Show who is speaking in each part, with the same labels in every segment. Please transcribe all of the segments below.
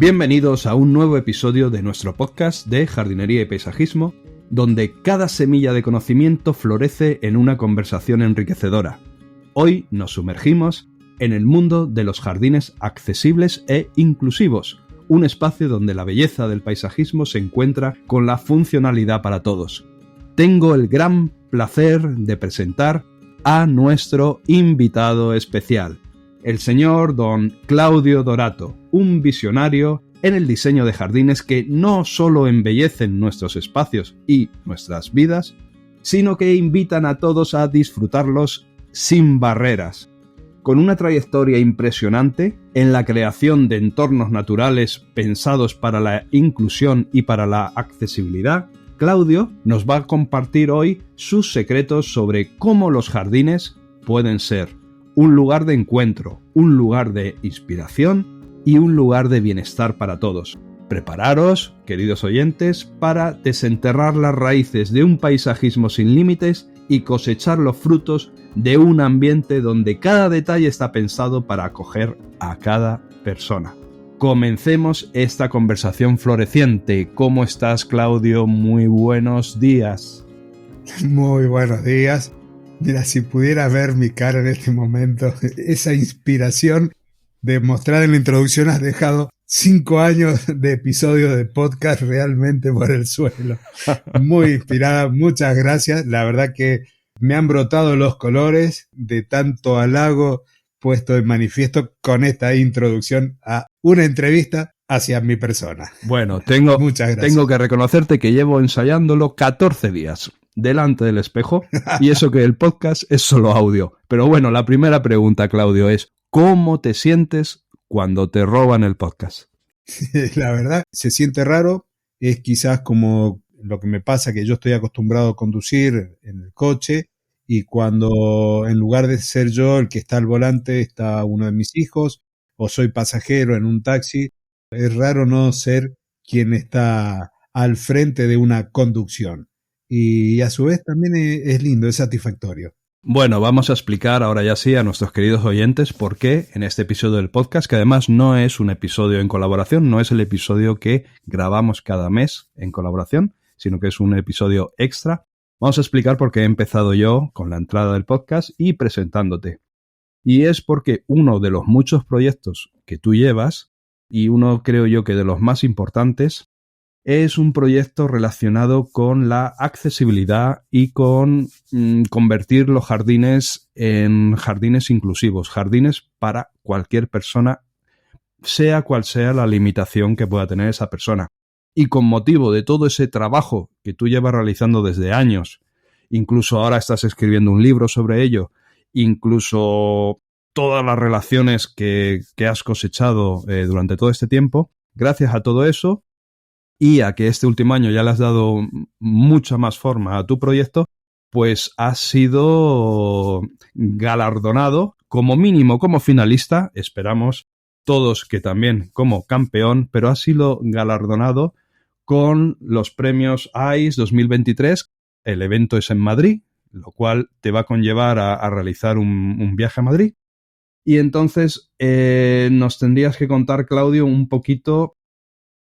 Speaker 1: Bienvenidos a un nuevo episodio de nuestro podcast de jardinería y paisajismo, donde cada semilla de conocimiento florece en una conversación enriquecedora. Hoy nos sumergimos en el mundo de los jardines accesibles e inclusivos, un espacio donde la belleza del paisajismo se encuentra con la funcionalidad para todos. Tengo el gran placer de presentar a nuestro invitado especial, el señor don Claudio Dorato, un visionario en el diseño de jardines que no solo embellecen nuestros espacios y nuestras vidas, sino que invitan a todos a disfrutarlos sin barreras. Con una trayectoria impresionante en la creación de entornos naturales pensados para la inclusión y para la accesibilidad, Claudio nos va a compartir hoy sus secretos sobre cómo los jardines pueden ser un lugar de encuentro, un lugar de inspiración y un lugar de bienestar para todos. Prepararos, queridos oyentes, para desenterrar las raíces de un paisajismo sin límites y cosechar los frutos de un ambiente donde cada detalle está pensado para acoger a cada persona. Comencemos esta conversación floreciente. ¿Cómo estás, Claudio? Muy buenos días.
Speaker 2: Muy buenos días. Mira, si pudiera ver mi cara en este momento, esa inspiración de mostrar en la introducción, has dejado 5 años de episodios de podcast realmente por el suelo. Muy inspirada, muchas gracias. La verdad que me han brotado los colores de tanto halago puesto en manifiesto con esta introducción a una entrevista hacia mi persona.
Speaker 1: Bueno, tengo que reconocerte que llevo ensayándolo 14 días. Delante del espejo, y eso que el podcast es solo audio. Pero bueno, la primera pregunta, Claudio, es ¿cómo te sientes cuando te roban el podcast?
Speaker 2: La verdad, se siente raro. Es quizás como lo que me pasa, que yo estoy acostumbrado a conducir en el coche, y cuando en lugar de ser yo el que está al volante está uno de mis hijos, o soy pasajero en un taxi, es raro no ser quien está al frente de una conducción. Y a su vez también es lindo, es satisfactorio.
Speaker 1: Bueno, vamos a explicar ahora ya sí a nuestros queridos oyentes por qué en este episodio del podcast, que además no es un episodio en colaboración, no es el episodio que grabamos cada mes en colaboración, sino que es un episodio extra. Vamos a explicar por qué he empezado yo con la entrada del podcast y presentándote. Y es porque uno de los muchos proyectos que tú llevas, y uno creo yo que de los más importantes, es un proyecto relacionado con la accesibilidad y con convertir los jardines en jardines inclusivos, jardines para cualquier persona, sea cual sea la limitación que pueda tener esa persona. Y con motivo de todo ese trabajo que tú llevas realizando desde años, incluso ahora estás escribiendo un libro sobre ello, incluso todas las relaciones que has cosechado durante todo este tiempo, gracias a todo eso, y a que este último año ya le has dado mucha más forma a tu proyecto, pues has sido galardonado como mínimo como finalista, esperamos todos que también como campeón, pero has sido galardonado con los premios AIS 2023. El evento es en Madrid, lo cual te va a conllevar a realizar un viaje a Madrid. Y entonces nos tendrías que contar, Claudio, un poquito.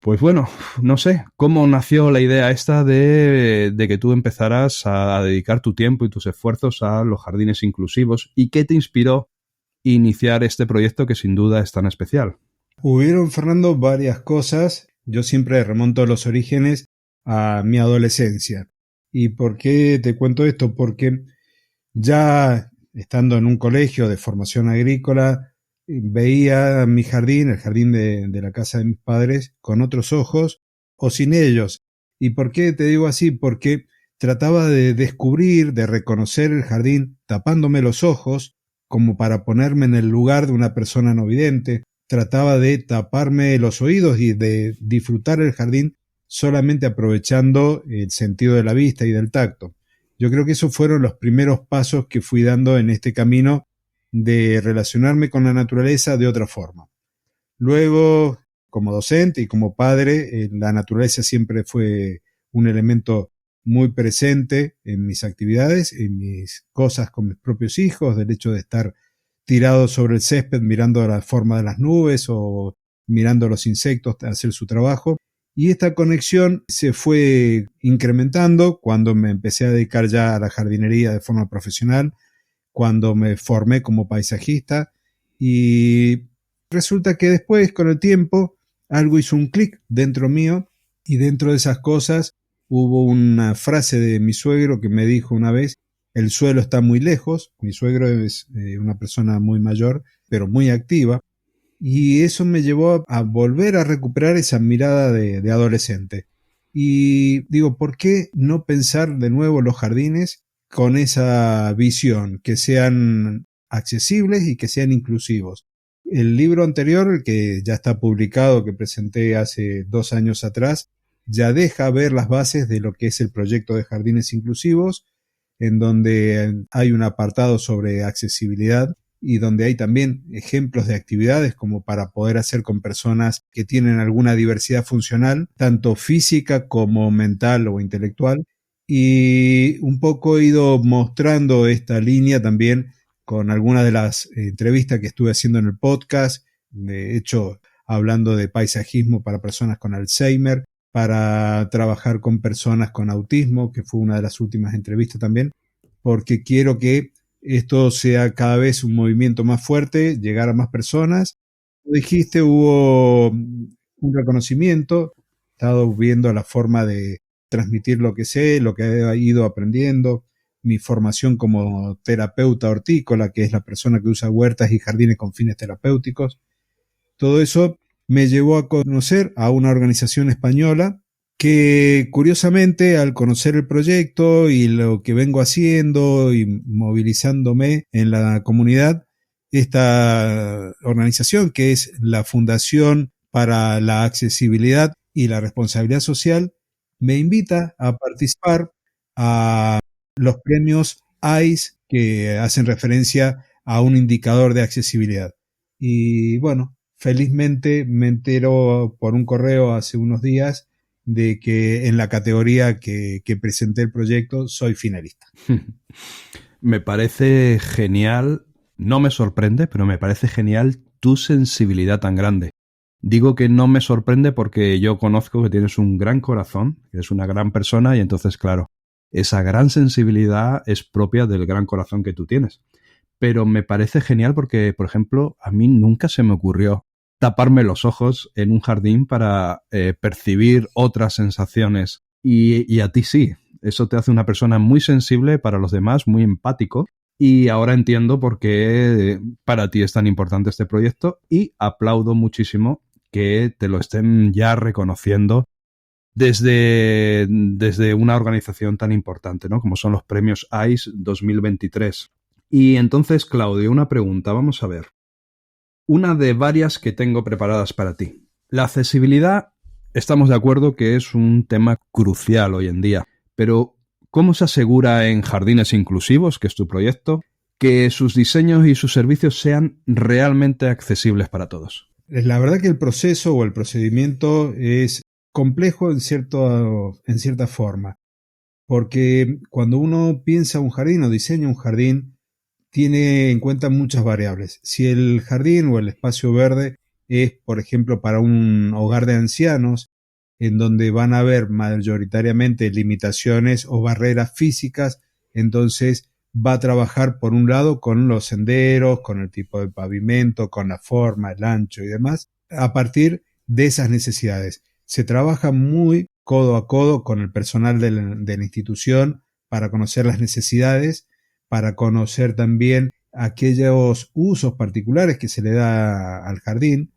Speaker 1: Pues bueno, no sé, ¿cómo nació la idea esta de que tú empezaras a dedicar tu tiempo y tus esfuerzos a los jardines inclusivos? ¿Y qué te inspiró iniciar este proyecto que sin duda es tan especial?
Speaker 2: Hubieron, Fernando, varias cosas. Yo siempre remonto los orígenes a mi adolescencia. ¿Y por qué te cuento esto? Porque ya estando en un colegio de formación agrícola, veía mi jardín, el jardín de la casa de mis padres, con otros ojos o sin ellos. ¿Y por qué te digo así? Porque trataba de descubrir, de reconocer el jardín tapándome los ojos, como para ponerme en el lugar de una persona no vidente. Trataba de taparme los oídos y de disfrutar el jardín solamente aprovechando el sentido de la vista y del tacto. Yo creo que esos fueron los primeros pasos que fui dando en este camino de relacionarme con la naturaleza de otra forma. Luego, como docente y como padre, la naturaleza siempre fue un elemento muy presente en mis actividades, en mis cosas con mis propios hijos, del hecho de estar tirado sobre el césped mirando la forma de las nubes o mirando los insectos hacer su trabajo. Y esta conexión se fue incrementando cuando me empecé a dedicar ya a la jardinería de forma profesional, cuando me formé como paisajista, y resulta que después, con el tiempo, algo hizo un clic dentro mío, y dentro de esas cosas hubo una frase de mi suegro que me dijo una vez: el suelo está muy lejos. Mi suegro es una persona muy mayor, pero muy activa, y eso me llevó a volver a recuperar esa mirada de adolescente. Y digo, ¿por qué no pensar de nuevo los jardines con esa visión, que sean accesibles y que sean inclusivos? El libro anterior, el que ya está publicado, que presenté hace 2 años atrás, ya deja ver las bases de lo que es el proyecto de jardines inclusivos, en donde hay un apartado sobre accesibilidad y donde hay también ejemplos de actividades como para poder hacer con personas que tienen alguna diversidad funcional, tanto física como mental o intelectual. Y un poco he ido mostrando esta línea también con algunas de las entrevistas que estuve haciendo en el podcast, de hecho hablando de paisajismo para personas con Alzheimer, para trabajar con personas con autismo, que fue una de las últimas entrevistas también, porque quiero que esto sea cada vez un movimiento más fuerte, llegar a más personas. Como dijiste, hubo un reconocimiento, he estado viendo la forma de transmitir lo que sé, lo que he ido aprendiendo, mi formación como terapeuta hortícola, que es la persona que usa huertas y jardines con fines terapéuticos. Todo eso me llevó a conocer a una organización española que, curiosamente, al conocer el proyecto y lo que vengo haciendo y movilizándome en la comunidad, esta organización, que es la Fundación para la Accesibilidad y la Responsabilidad Social, me invita a participar a los premios ICE, que hacen referencia a un indicador de accesibilidad. Y bueno, felizmente me entero por un correo hace unos días de que en la categoría que presenté el proyecto soy finalista.
Speaker 1: Me parece genial, no me sorprende, pero me parece genial tu sensibilidad tan grande. Digo que no me sorprende porque yo conozco que tienes un gran corazón, que eres una gran persona, y entonces, claro, esa gran sensibilidad es propia del gran corazón que tú tienes. Pero me parece genial porque, por ejemplo, a mí nunca se me ocurrió taparme los ojos en un jardín para percibir otras sensaciones. Y a ti sí. Eso te hace una persona muy sensible para los demás, muy empático. Y ahora entiendo por qué para ti es tan importante este proyecto, y aplaudo muchísimo que te lo estén ya reconociendo desde una organización tan importante, ¿no? Como son los premios ICE 2023. Y entonces, Claudio, una pregunta, vamos a ver. Una de varias que tengo preparadas para ti. La accesibilidad, estamos de acuerdo que es un tema crucial hoy en día, pero ¿cómo se asegura en Jardines Inclusivos, que es tu proyecto, que sus diseños y sus servicios sean realmente accesibles para todos?
Speaker 2: La verdad que el proceso o el procedimiento es complejo en cierta forma, porque cuando uno piensa un jardín o diseña un jardín, tiene en cuenta muchas variables. Si el jardín o el espacio verde es, por ejemplo, para un hogar de ancianos, en donde van a haber mayoritariamente limitaciones o barreras físicas, entonces va a trabajar por un lado con los senderos, con el tipo de pavimento, con la forma, el ancho y demás, a partir de esas necesidades. Se trabaja muy codo a codo con el personal de la institución para conocer las necesidades, para conocer también aquellos usos particulares que se le da al jardín,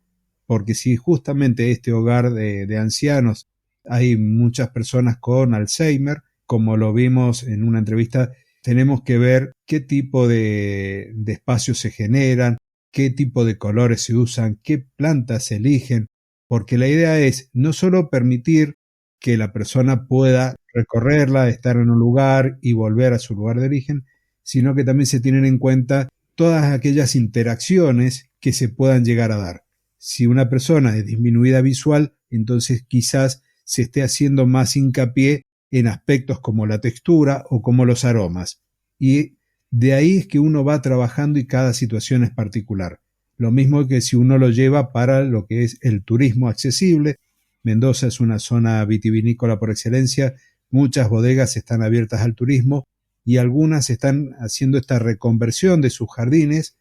Speaker 2: porque si justamente este hogar de ancianos hay muchas personas con Alzheimer, como lo vimos en una entrevista, tenemos que ver qué tipo de espacios se generan, qué tipo de colores se usan, qué plantas se eligen, porque la idea es no solo permitir que la persona pueda recorrerla, estar en un lugar y volver a su lugar de origen, sino que también se tienen en cuenta todas aquellas interacciones que se puedan llegar a dar. Si una persona es disminuida visual, entonces quizás se esté haciendo más hincapié en aspectos como la textura o como los aromas. Y de ahí es que uno va trabajando y cada situación es particular. Lo mismo que si uno lo lleva para lo que es el turismo accesible. Mendoza es una zona vitivinícola por excelencia, muchas bodegas están abiertas al turismo y algunas están haciendo esta reconversión de sus jardines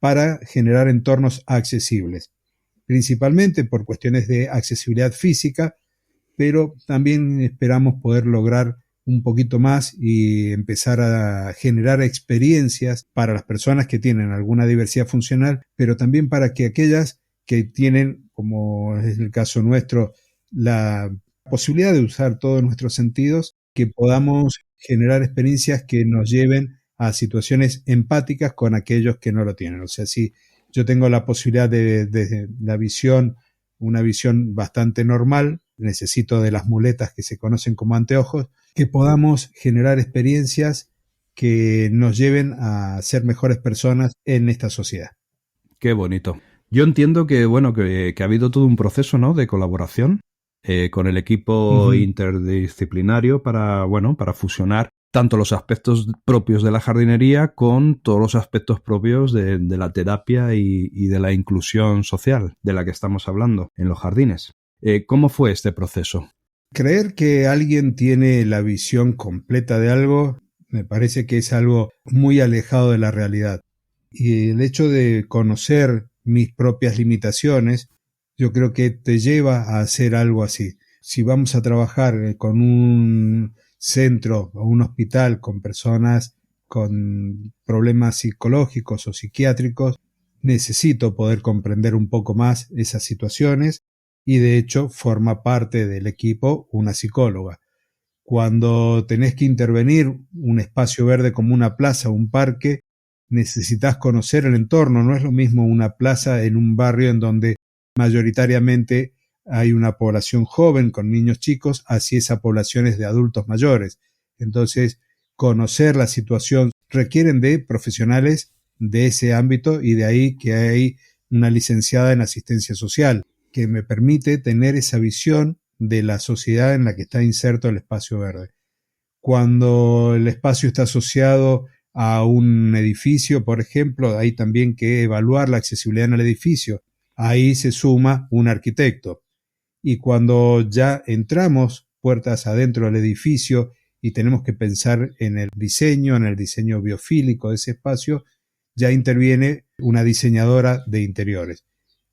Speaker 2: para generar entornos accesibles, principalmente por cuestiones de accesibilidad física, pero también esperamos poder lograr un poquito más y empezar a generar experiencias para las personas que tienen alguna diversidad funcional, pero también para que aquellas que tienen, como es el caso nuestro, la posibilidad de usar todos nuestros sentidos, que podamos generar experiencias que nos lleven a situaciones empáticas con aquellos que no lo tienen. O sea, si yo tengo la posibilidad de la visión, una visión bastante normal, necesito de las muletas que se conocen como anteojos, que podamos generar experiencias que nos lleven a ser mejores personas en esta sociedad.
Speaker 1: Qué bonito. Yo entiendo que, bueno, que ha habido todo un proceso, ¿no?, de colaboración con el equipo interdisciplinario para, bueno, para fusionar tanto los aspectos propios de la jardinería con todos los aspectos propios de la terapia y de la inclusión social de la que estamos hablando en los jardines. ¿Cómo fue este proceso?
Speaker 2: Creer que alguien tiene la visión completa de algo me parece que es algo muy alejado de la realidad. Y el hecho de conocer mis propias limitaciones, yo creo que te lleva a hacer algo así. Si vamos a trabajar con un centro o un hospital con personas con problemas psicológicos o psiquiátricos, necesito poder comprender un poco más esas situaciones y de hecho forma parte del equipo una psicóloga. Cuando tenés que intervenir un espacio verde como una plaza o un parque, necesitas conocer el entorno. No es lo mismo una plaza en un barrio en donde mayoritariamente hay una población joven con niños chicos, así esa población es de adultos mayores. Entonces, conocer la situación requieren de profesionales de ese ámbito y de ahí que hay una licenciada en asistencia social que me permite tener esa visión de la sociedad en la que está inserto el espacio verde. Cuando el espacio está asociado a un edificio, por ejemplo, hay también que evaluar la accesibilidad en el edificio. Ahí se suma un arquitecto. Y cuando ya entramos puertas adentro del edificio y tenemos que pensar en el diseño biofílico de ese espacio, ya interviene una diseñadora de interiores.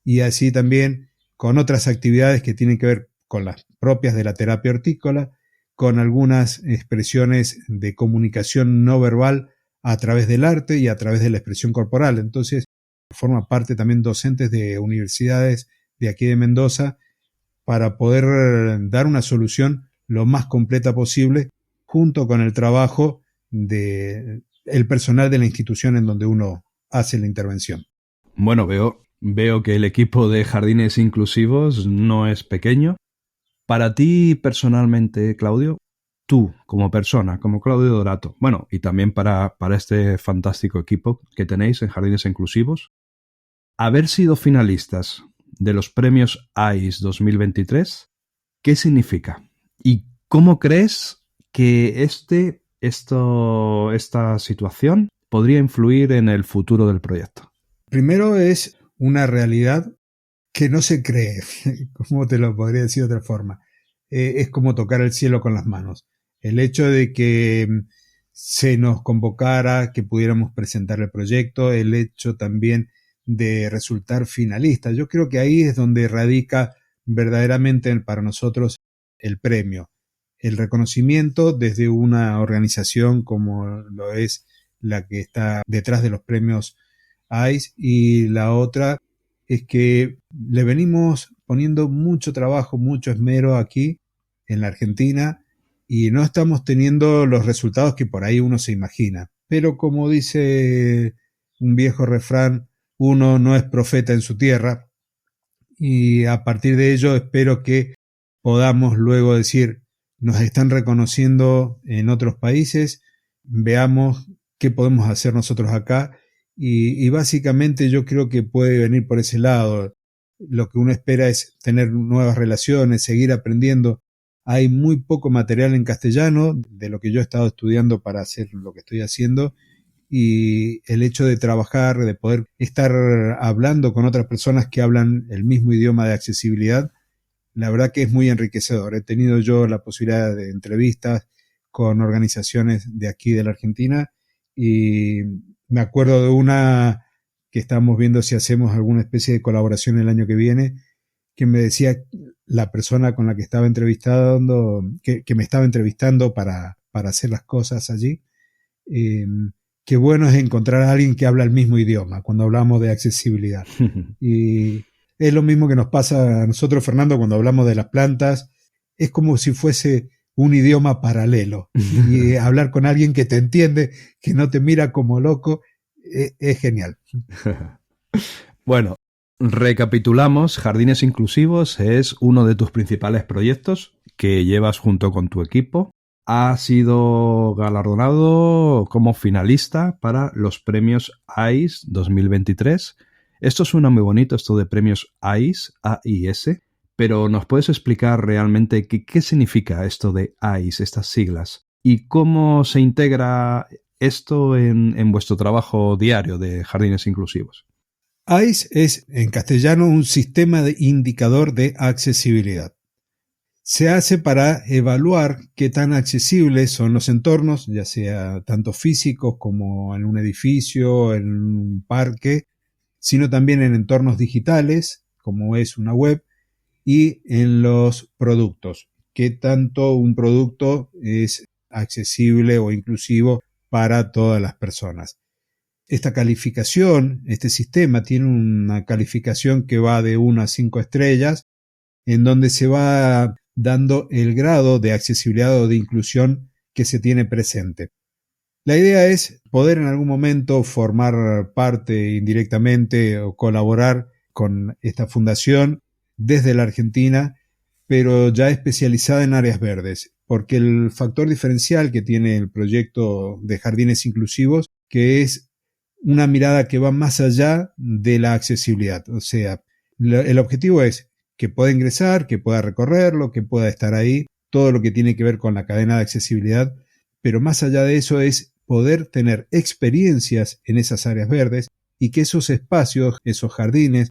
Speaker 2: Y así también con otras actividades que tienen que ver con las propias de la terapia hortícola, con algunas expresiones de comunicación no verbal a través del arte y a través de la expresión corporal. Entonces, forma parte también docentes de universidades de aquí de Mendoza para poder dar una solución lo más completa posible junto con el trabajo del personal de la institución en donde uno hace la intervención.
Speaker 1: Bueno, veo que el equipo de jardines inclusivos no es pequeño. Para ti personalmente, Claudio, tú como persona, como Claudio Dorato, bueno, y también para este fantástico equipo que tenéis en Jardines Inclusivos, haber sido finalistas de los premios AIS 2023, ¿qué significa? ¿Y cómo crees que esta situación podría influir en el futuro del proyecto?
Speaker 2: Primero es una realidad que no se cree. ¿Cómo te lo podría decir de otra forma? Es como tocar el cielo con las manos. El hecho de que se nos convocara, que pudiéramos presentar el proyecto, el hecho también de resultar finalista. Yo creo que ahí es donde radica verdaderamente para nosotros el premio. El reconocimiento desde una organización como lo es la que está detrás de los premios AIS, y la otra es que le venimos poniendo mucho trabajo, mucho esmero aquí en la Argentina y no estamos teniendo los resultados que por ahí uno se imagina. Pero como dice un viejo refrán, uno no es profeta en su tierra y a partir de ello espero que podamos luego decir, nos están reconociendo en otros países, veamos qué podemos hacer nosotros acá. Y básicamente yo creo que puede venir por ese lado. Lo que uno espera es tener nuevas relaciones, seguir aprendiendo. Hay muy poco material en castellano de lo que yo he estado estudiando para hacer lo que estoy haciendo y el hecho de trabajar, de poder estar hablando con otras personas que hablan el mismo idioma de accesibilidad, la verdad que es muy enriquecedor. He tenido yo la posibilidad de entrevistas con organizaciones de aquí de la Argentina y me acuerdo de una que estamos viendo si hacemos alguna especie de colaboración el año que viene, que me decía la persona con la que estaba entrevistando, que me estaba entrevistando para hacer las cosas allí, qué bueno es encontrar a alguien que habla el mismo idioma cuando hablamos de accesibilidad. Y es lo mismo que nos pasa a nosotros, Fernando, cuando hablamos de las plantas. Es como si fuese un idioma paralelo. Y hablar con alguien que te entiende, que no te mira como loco, es genial.
Speaker 1: Bueno, recapitulamos, Jardines Inclusivos es uno de tus principales proyectos que llevas junto con tu equipo. Ha sido galardonado como finalista para los premios AIS 2023. Esto suena muy bonito, esto de premios AIS, A-I-S, pero ¿nos puedes explicar realmente qué significa esto de AIS, estas siglas? ¿Y cómo se integra esto en vuestro trabajo diario de Jardines Inclusivos?
Speaker 2: AIS es, en castellano, un sistema de indicador de accesibilidad. Se hace para evaluar qué tan accesibles son los entornos, ya sea tanto físicos como en un edificio, en un parque, sino también en entornos digitales, como es una web, y en los productos, qué tanto un producto es accesible o inclusivo para todas las personas. Esta calificación, este sistema tiene una calificación que va de 1 a 5 estrellas, en donde se va dando el grado de accesibilidad o de inclusión que se tiene presente. La idea es poder en algún momento formar parte indirectamente o colaborar con esta fundación desde la Argentina, pero ya especializada en áreas verdes, porque el factor diferencial que tiene el proyecto de Jardines Inclusivos, que es una mirada que va más allá de la accesibilidad. O sea, el objetivo es que pueda ingresar, que pueda recorrerlo, que pueda estar ahí, todo lo que tiene que ver con la cadena de accesibilidad, pero más allá de eso es poder tener experiencias en esas áreas verdes y que esos espacios, esos jardines,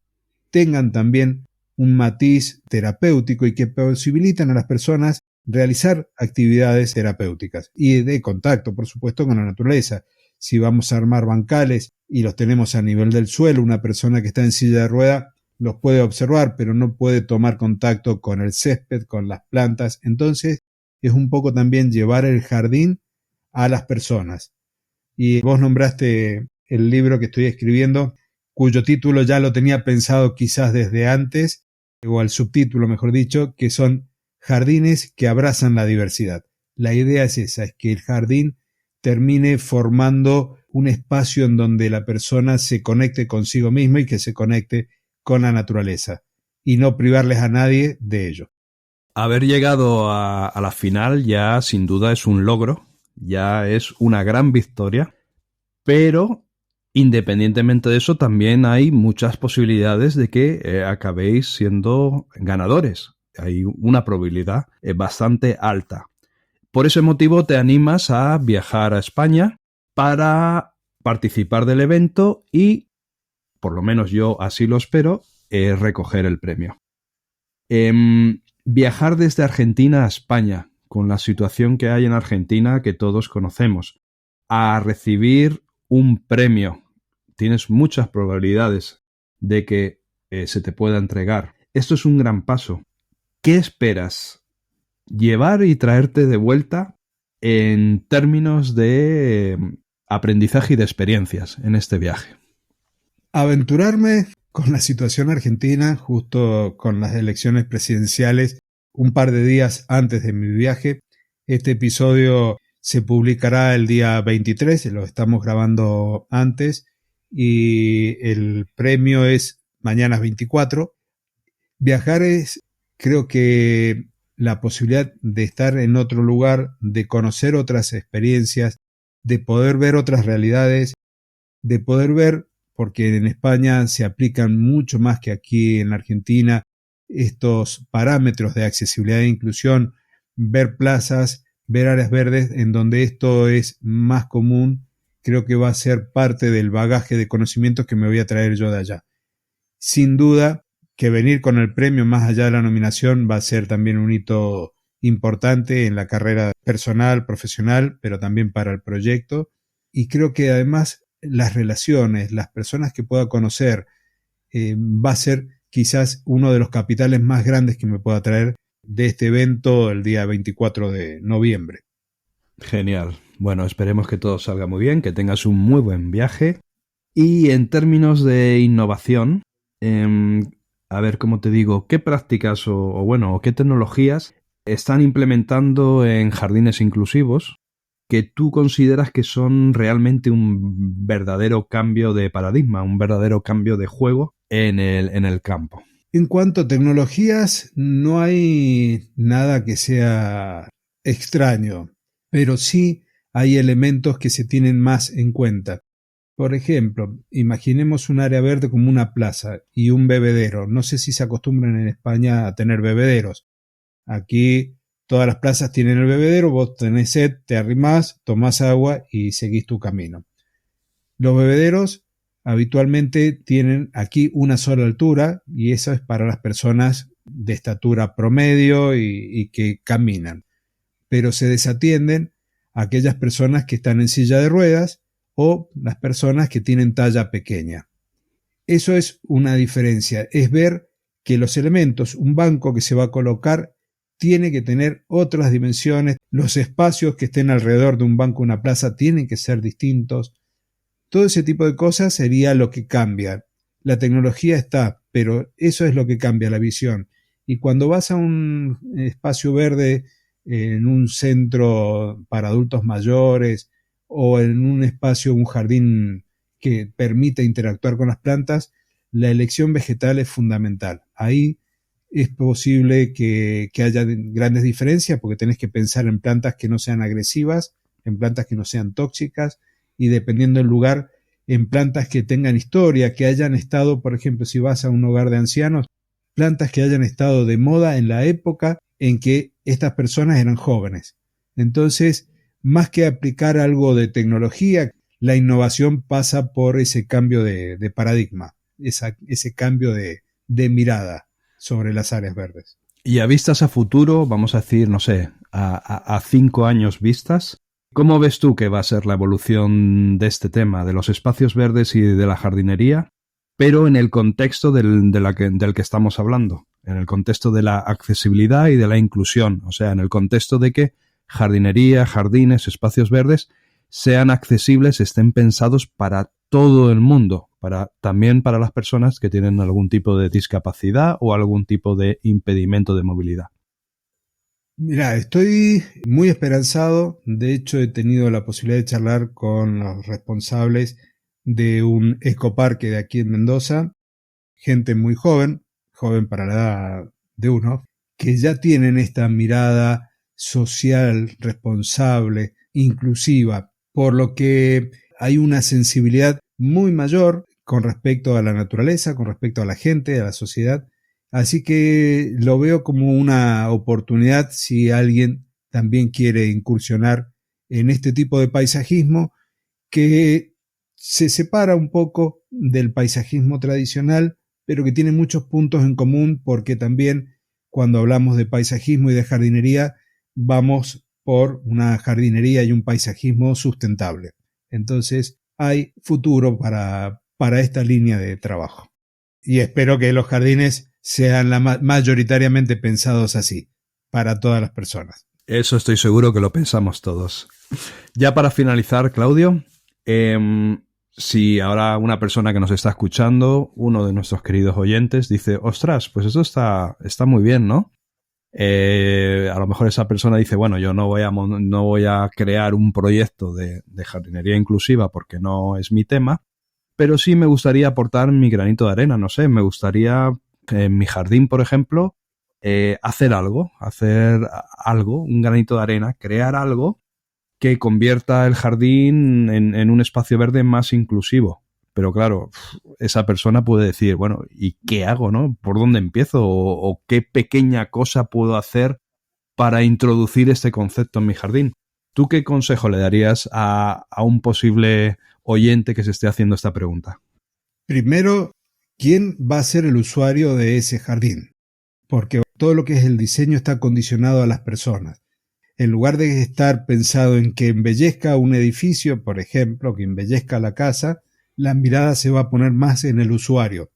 Speaker 2: tengan también un matiz terapéutico y que posibilitan a las personas realizar actividades terapéuticas y de contacto, por supuesto, con la naturaleza. Si vamos a armar bancales y los tenemos a nivel del suelo, una persona que está en silla de rueda los puede observar, pero no puede tomar contacto con el césped, con las plantas. Entonces, es un poco también llevar el jardín a las personas. Y vos nombraste el libro que estoy escribiendo, cuyo título ya lo tenía pensado quizás desde antes, o el subtítulo, mejor dicho, que son Jardines que abrazan la diversidad. La idea es esa, es que el jardín termine formando un espacio en donde la persona se conecte consigo misma y que se conecte con la naturaleza, y no privarles a nadie de ello.
Speaker 1: Haber llegado a la final ya sin duda es un logro, ya es una gran victoria, pero independientemente de eso también hay muchas posibilidades de que acabéis siendo ganadores. Hay una probabilidad bastante alta. Por ese motivo te animas a viajar a España para participar del evento y, por lo menos yo así lo espero, recoger el premio. Viajar desde Argentina a España, con la situación que hay en Argentina que todos conocemos, a recibir un premio, tienes muchas probabilidades de que se te pueda entregar. Esto es un gran paso. ¿Qué esperas llevar y traerte de vuelta en términos de aprendizaje y de experiencias en este viaje?
Speaker 2: Aventurarme con la situación argentina, justo con las elecciones presidenciales, un par de días antes de mi viaje. Este episodio se publicará el día 23, lo estamos grabando antes, y el premio es mañana 24. Viajar es, creo que, la posibilidad de estar en otro lugar, de conocer otras experiencias, de poder ver otras realidades, de poder ver, porque en España se aplican mucho más que aquí en la Argentina, estos parámetros de accesibilidad e inclusión, ver plazas, ver áreas verdes en donde esto es más común creo que va a ser parte del bagaje de conocimientos que me voy a traer yo de allá. Sin duda que venir con el premio más allá de la nominación va a ser también un hito importante en la carrera personal, profesional, pero también para el proyecto. Y creo que además las relaciones, las personas que pueda conocer, va a ser quizás uno de los capitales más grandes que me pueda traer de este evento el día 24 de noviembre.
Speaker 1: Genial. Bueno, esperemos que todo salga muy bien, que tengas un muy buen viaje. Y en términos de innovación, a ver cómo te digo, ¿qué prácticas o qué tecnologías están implementando en jardines inclusivos que tú consideras que son realmente un verdadero cambio de paradigma, un verdadero cambio de juego en el campo?
Speaker 2: En cuanto a tecnologías, no hay nada que sea extraño, pero sí hay elementos que se tienen más en cuenta. Por ejemplo, imaginemos un área verde como una plaza y un bebedero. No sé si se acostumbran en España a tener bebederos. Aquí todas las plazas tienen el bebedero, vos tenés sed, te arrimás, tomás agua y seguís tu camino. Los bebederos habitualmente tienen aquí una sola altura y eso es para las personas de estatura promedio y que caminan. Pero se desatienden a aquellas personas que están en silla de ruedas o las personas que tienen talla pequeña. Eso es una diferencia, es ver que los elementos, un banco que se va a colocar, tiene que tener otras dimensiones, los espacios que estén alrededor de un banco o una plaza tienen que ser distintos. Todo ese tipo de cosas sería lo que cambia. La tecnología está, pero eso es lo que cambia la visión. Y cuando vas a un espacio verde en un centro para adultos mayores o en un espacio, un jardín que permite interactuar con las plantas, la elección vegetal es fundamental. Ahí es posible que haya grandes diferencias porque tenés que pensar en plantas que no sean agresivas, en plantas que no sean tóxicas y dependiendo del lugar, en plantas que tengan historia, que hayan estado, por ejemplo, si vas a un hogar de ancianos, plantas que hayan estado de moda en la época en que estas personas eran jóvenes. Entonces, más que aplicar algo de tecnología, la innovación pasa por ese cambio de paradigma, ese cambio de mirada sobre las áreas verdes.
Speaker 1: Y a vistas a futuro, vamos a decir, no sé, a 5 años vistas, ¿cómo ves tú que va a ser la evolución de este tema, de los espacios verdes y de la jardinería, pero en el contexto del que estamos hablando, en el contexto de la accesibilidad y de la inclusión, o sea, en el contexto de que jardinería, jardines, espacios verdes sean accesibles, estén pensados para todo el mundo, también para las personas que tienen algún tipo de discapacidad o algún tipo de impedimento de movilidad?
Speaker 2: Mira, estoy muy esperanzado. De hecho, he tenido la posibilidad de charlar con los responsables de un ecoparque de aquí en Mendoza, gente muy joven, joven para la edad de uno, que ya tienen esta mirada social, responsable, inclusiva, por lo que hay una sensibilidad muy mayor con respecto a la naturaleza, con respecto a la gente, a la sociedad. Así que lo veo como una oportunidad si alguien también quiere incursionar en este tipo de paisajismo que se separa un poco del paisajismo tradicional, pero que tiene muchos puntos en común porque también cuando hablamos de paisajismo y de jardinería vamos por una jardinería y un paisajismo sustentable. Entonces hay futuro para esta línea de trabajo. Y espero que los jardines sean mayoritariamente pensados así, para todas las personas.
Speaker 1: Eso estoy seguro que lo pensamos todos. Ya para finalizar, Claudio, si ahora una persona que nos está escuchando, uno de nuestros queridos oyentes, dice, ostras, pues esto está muy bien, ¿no? A lo mejor esa persona dice, bueno, yo no voy a crear un proyecto de jardinería inclusiva porque no es mi tema, pero sí me gustaría aportar mi granito de arena, no sé, me gustaría en mi jardín, por ejemplo, hacer algo, un granito de arena, crear algo que convierta el jardín en un espacio verde más inclusivo. Pero claro, esa persona puede decir, bueno, ¿y qué hago, no? ¿Por dónde empiezo? ¿O qué pequeña cosa puedo hacer para introducir este concepto en mi jardín? ¿Tú qué consejo le darías a un posible oyente que se esté haciendo esta pregunta?
Speaker 2: Primero, ¿quién va a ser el usuario de ese jardín? Porque todo lo que es el diseño está condicionado a las personas. En lugar de estar pensado en que embellezca un edificio, por ejemplo, que embellezca la casa, la mirada se va a poner más en el usuario.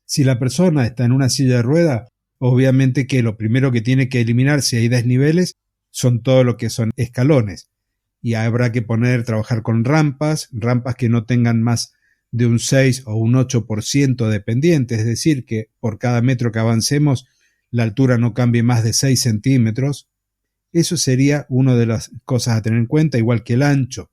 Speaker 2: Si la persona está en una silla de ruedas, obviamente que lo primero que tiene que eliminar si hay desniveles son todo lo que son escalones. Y habrá que trabajar con rampas que no tengan más de un 6 o un 8% de pendiente, es decir, que por cada metro que avancemos la altura no cambie más de 6 centímetros. Eso sería una de las cosas a tener en cuenta, igual que el ancho.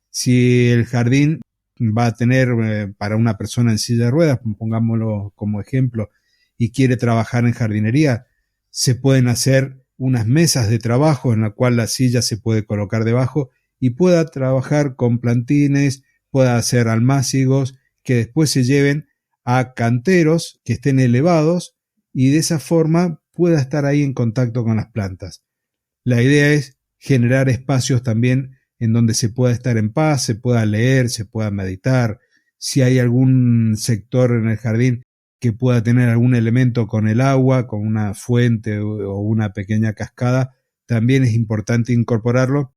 Speaker 2: Si el jardín va a tener para una persona en silla de ruedas, pongámoslo como ejemplo, y quiere trabajar en jardinería, se pueden hacer unas mesas de trabajo en la cual la silla se puede colocar debajo y pueda trabajar con plantines, pueda hacer almácigos que después se lleven a canteros que estén elevados y de esa forma pueda estar ahí en contacto con las plantas. La idea es generar espacios también en donde se pueda estar en paz, se pueda leer, se pueda meditar. Si hay algún sector en el jardín que pueda tener algún elemento con el agua, con una fuente o una pequeña cascada, también es importante incorporarlo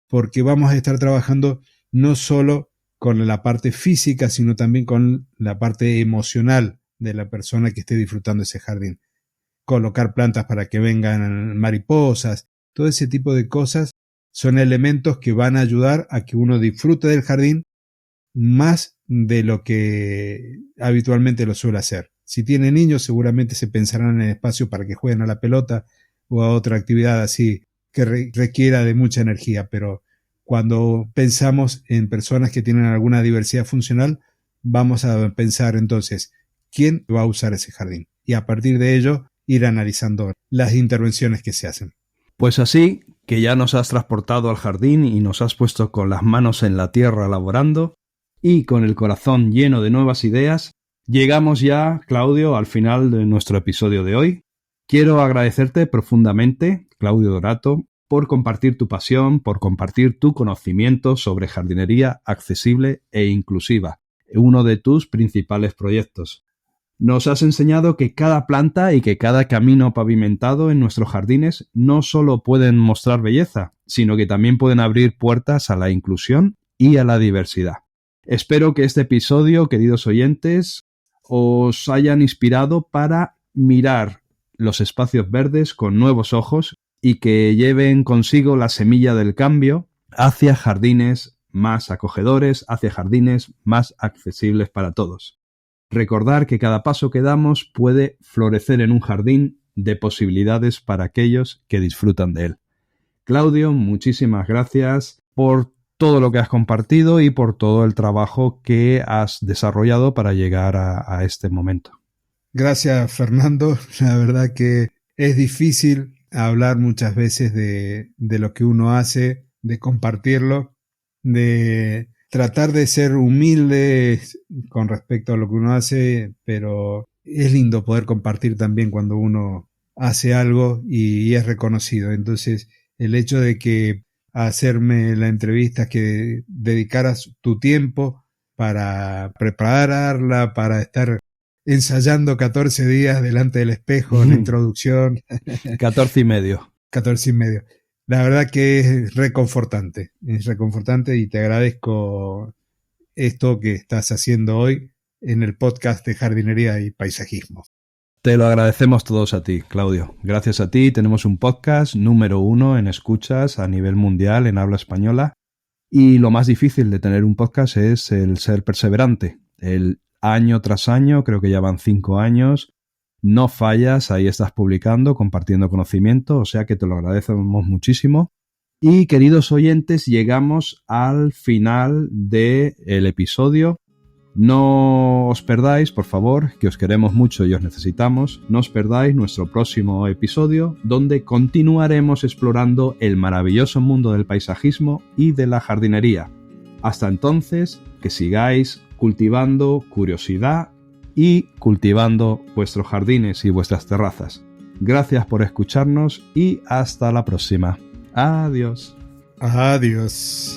Speaker 2: porque vamos a estar trabajando no solo con la parte física, sino también con la parte emocional de la persona que esté disfrutando ese jardín. Colocar plantas para que vengan mariposas, todo ese tipo de cosas son elementos que van a ayudar a que uno disfrute del jardín más de lo que habitualmente lo suele hacer. Si tiene niños, seguramente se pensarán en el espacio para que jueguen a la pelota o a otra actividad así que requiera de mucha energía, pero cuando pensamos en personas que tienen alguna diversidad funcional, vamos a pensar entonces, ¿quién va a usar ese jardín? Y a partir de ello, ir analizando las intervenciones que se hacen.
Speaker 1: Pues así que ya nos has transportado al jardín y nos has puesto con las manos en la tierra laborando y con el corazón lleno de nuevas ideas, llegamos ya, Claudio, al final de nuestro episodio de hoy. Quiero agradecerte profundamente, Claudio Dorato, por compartir tu pasión, por compartir tu conocimiento sobre jardinería accesible e inclusiva, uno de tus principales proyectos. Nos has enseñado que cada planta y que cada camino pavimentado en nuestros jardines no solo pueden mostrar belleza, sino que también pueden abrir puertas a la inclusión y a la diversidad. Espero que este episodio, queridos oyentes, os hayan inspirado para mirar los espacios verdes con nuevos ojos y que lleven consigo la semilla del cambio hacia jardines más acogedores, hacia jardines más accesibles para todos. Recordar que cada paso que damos puede florecer en un jardín de posibilidades para aquellos que disfrutan de él. Claudio, muchísimas gracias por todo lo que has compartido y por todo el trabajo que has desarrollado para llegar a este momento.
Speaker 2: Gracias, Fernando. La verdad que es difícil hablar muchas veces de lo que uno hace, de compartirlo, de tratar de ser humilde con respecto a lo que uno hace, pero es lindo poder compartir también cuando uno hace algo y es reconocido. Entonces, el hecho de que hacerme la entrevista, que dedicaras tu tiempo para prepararla, para estar ensayando 14 días delante del espejo, la introducción.
Speaker 1: 14 y medio.
Speaker 2: 14 y medio. La verdad que es reconfortante y te agradezco esto que estás haciendo hoy en el podcast de jardinería y paisajismo.
Speaker 1: Te lo agradecemos todos a ti, Claudio. Gracias a ti tenemos un podcast número 1 en escuchas a nivel mundial en habla española y lo más difícil de tener un podcast es el ser perseverante. El año tras año, creo que ya van 5 años, no fallas, ahí estás publicando, compartiendo conocimiento, o sea que te lo agradecemos muchísimo. Y queridos oyentes, llegamos al final del episodio. No os perdáis, por favor, que os queremos mucho y os necesitamos, no os perdáis nuestro próximo episodio, donde continuaremos explorando el maravilloso mundo del paisajismo y de la jardinería. Hasta entonces, que sigáis cultivando curiosidad y cultivando vuestros jardines y vuestras terrazas. Gracias por escucharnos y hasta la próxima. Adiós.
Speaker 2: Adiós.